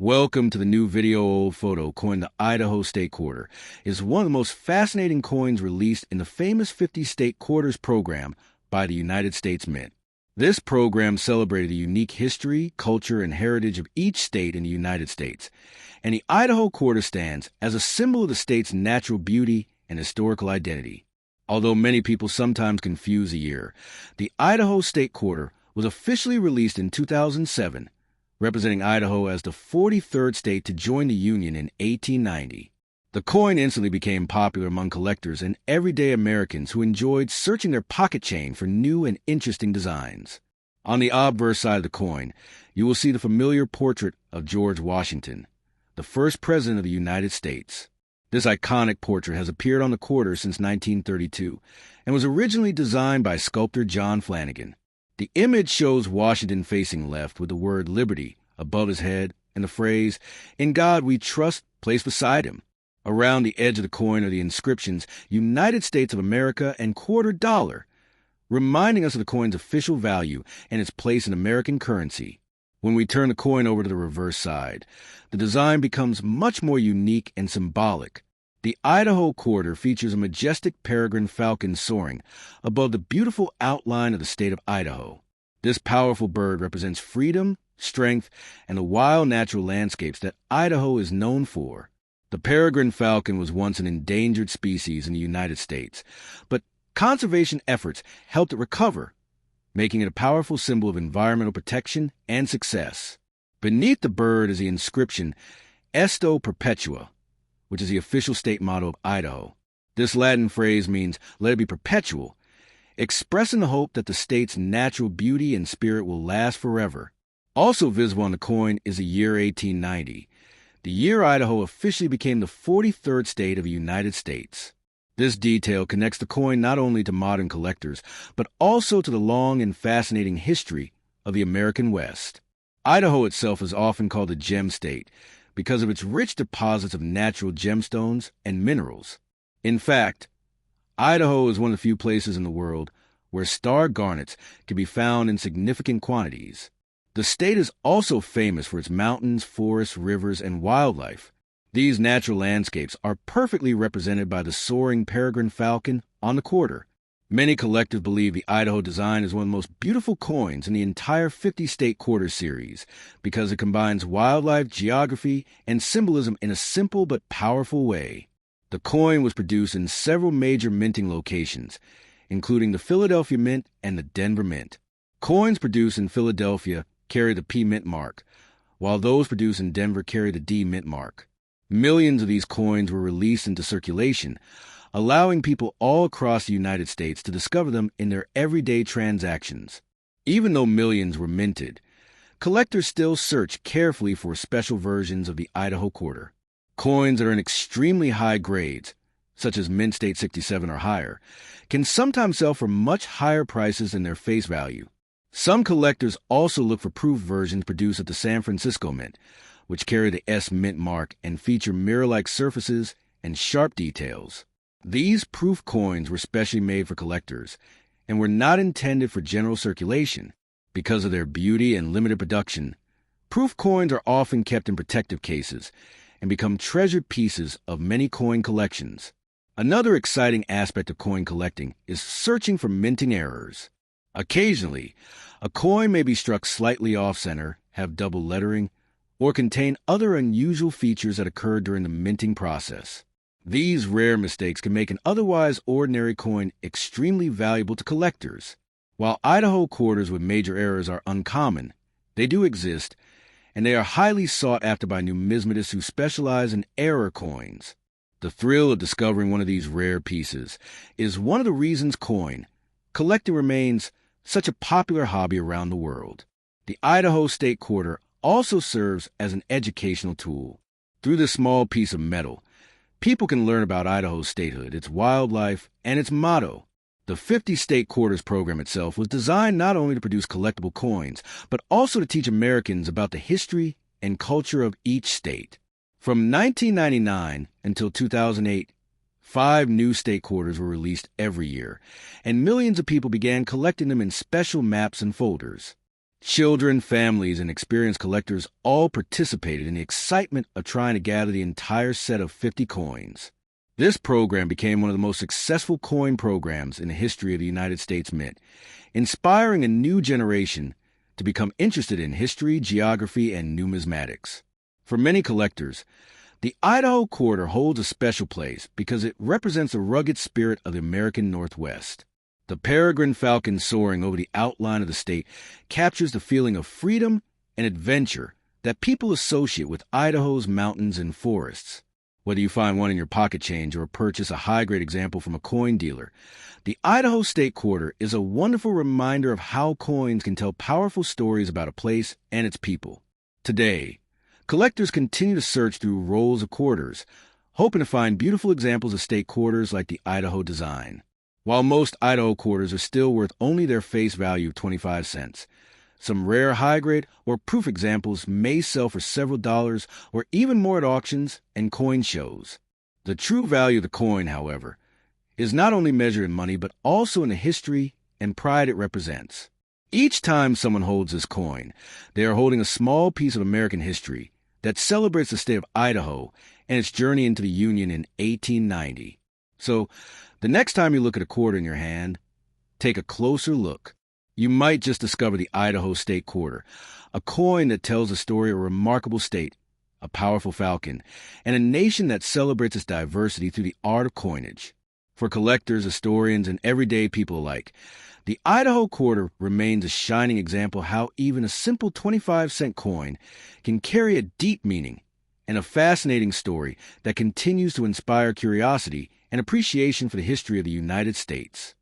Welcome to the new video old photo coined the Idaho State Quarter. It's one of the most fascinating coins released in the famous 50 State Quarters program by the United States Mint. This program celebrated the unique history, culture, and heritage of each state in the United States, and the Idaho Quarter stands as a symbol of the state's natural beauty and historical identity. Although many people sometimes confuse the year, the Idaho State Quarter was officially released in 2007, representing Idaho as the 43rd state to join the Union in 1890. The coin instantly became popular among collectors and everyday Americans who enjoyed searching their pocket chain for new and interesting designs. On the obverse side of the coin, you will see the familiar portrait of George Washington, the first president of the United States. This iconic portrait has appeared on the quarter since 1932 and was originally designed by sculptor John Flanagan. The image shows Washington facing left with the word liberty above his head and the phrase, "In God we trust," placed beside him. Around the edge of the coin are the inscriptions, "United States of America" and "Quarter Dollar," reminding us of the coin's official value and its place in American currency. When we turn the coin over to the reverse side, the design becomes much more unique and symbolic. The Idaho Quarter features a majestic Peregrine Falcon soaring above the beautiful outline of the state of Idaho. This powerful bird represents freedom, strength, and the wild natural landscapes that Idaho is known for. The Peregrine Falcon was once an endangered species in the United States, but conservation efforts helped it recover, making it a powerful symbol of environmental protection and success. Beneath the bird is the inscription, "Esto Perpetua," which is the official state motto of Idaho. This Latin phrase means, "Let it be perpetual," expressing the hope that the state's natural beauty and spirit will last forever. Also visible on the coin is the year 1890, the year Idaho officially became the 43rd state of the United States. This detail connects the coin not only to modern collectors, but also to the long and fascinating history of the American West. Idaho itself is often called a gem state because of its rich deposits of natural gemstones and minerals. In fact, Idaho is one of the few places in the world where star garnets can be found in significant quantities. The state is also famous for its mountains, forests, rivers, and wildlife. These natural landscapes are perfectly represented by the soaring Peregrine Falcon on the quarter. Many collectors believe the Idaho design is one of the most beautiful coins in the entire 50 State Quarter series because it combines wildlife, geography, and symbolism in a simple but powerful way. The coin was produced in several major minting locations, including the Philadelphia Mint and the Denver Mint. Coins produced in Philadelphia carry the P Mint mark, while those produced in Denver carry the D Mint mark. Millions of these coins were released into circulation, allowing people all across the United States to discover them in their everyday transactions. Even though millions were minted, collectors still search carefully for special versions of the Idaho Quarter. Coins that are in extremely high grades, such as Mint State 67 or higher, can sometimes sell for much higher prices than their face value. Some collectors also look for proof versions produced at the San Francisco Mint, which carry the S Mint mark and feature mirror-like surfaces and sharp details. These proof coins were specially made for collectors and were not intended for general circulation. Because of their beauty and limited production, proof coins are often kept in protective cases and become treasured pieces of many coin collections. Another exciting aspect of coin collecting is searching for minting errors. Occasionally, a coin may be struck slightly off-center, have double lettering, or contain other unusual features that occurred during the minting process. These rare mistakes can make an otherwise ordinary coin extremely valuable to collectors. While Idaho quarters with major errors are uncommon, they do exist, and they are highly sought after by numismatists who specialize in error coins. The thrill of discovering one of these rare pieces is one of the reasons collecting remains such a popular hobby around the world. The Idaho State Quarter also serves as an educational tool. Through this small piece of metal, people can learn about Idaho's statehood, its wildlife, and its motto. The 50 State Quarters program itself was designed not only to produce collectible coins, but also to teach Americans about the history and culture of each state. From 1999 until 2008, 5 new state quarters were released every year, and millions of people began collecting them in special maps and folders. Children, families, and experienced collectors all participated in the excitement of trying to gather the entire set of 50 coins. This program became one of the most successful coin programs in the history of the United States Mint, inspiring a new generation to become interested in history, geography, and numismatics. For many collectors, the Idaho Quarter holds a special place because it represents the rugged spirit of the American Northwest. The Peregrine Falcon soaring over the outline of the state captures the feeling of freedom and adventure that people associate with Idaho's mountains and forests. Whether you find one in your pocket change or purchase a high-grade example from a coin dealer, the Idaho State Quarter is a wonderful reminder of how coins can tell powerful stories about a place and its people. Today, collectors continue to search through rolls of quarters, hoping to find beautiful examples of state quarters like the Idaho design. While most Idaho quarters are still worth only their face value of 25 cents, some rare high-grade or proof examples may sell for several dollars or even more at auctions and coin shows. The true value of the coin, however, is not only measured in money but also in the history and pride it represents. Each time someone holds this coin, they are holding a small piece of American history that celebrates the state of Idaho and its journey into the Union in 1890. So, the next time you look at a quarter in your hand, take a closer look. You might just discover the Idaho State Quarter, a coin that tells the story of a remarkable state, a powerful falcon, and a nation that celebrates its diversity through the art of coinage. For collectors, historians, and everyday people alike, the Idaho Quarter remains a shining example of how even a simple 25-cent coin can carry a deep meaning and a fascinating story that continues to inspire curiosity and appreciation for the history of the United States.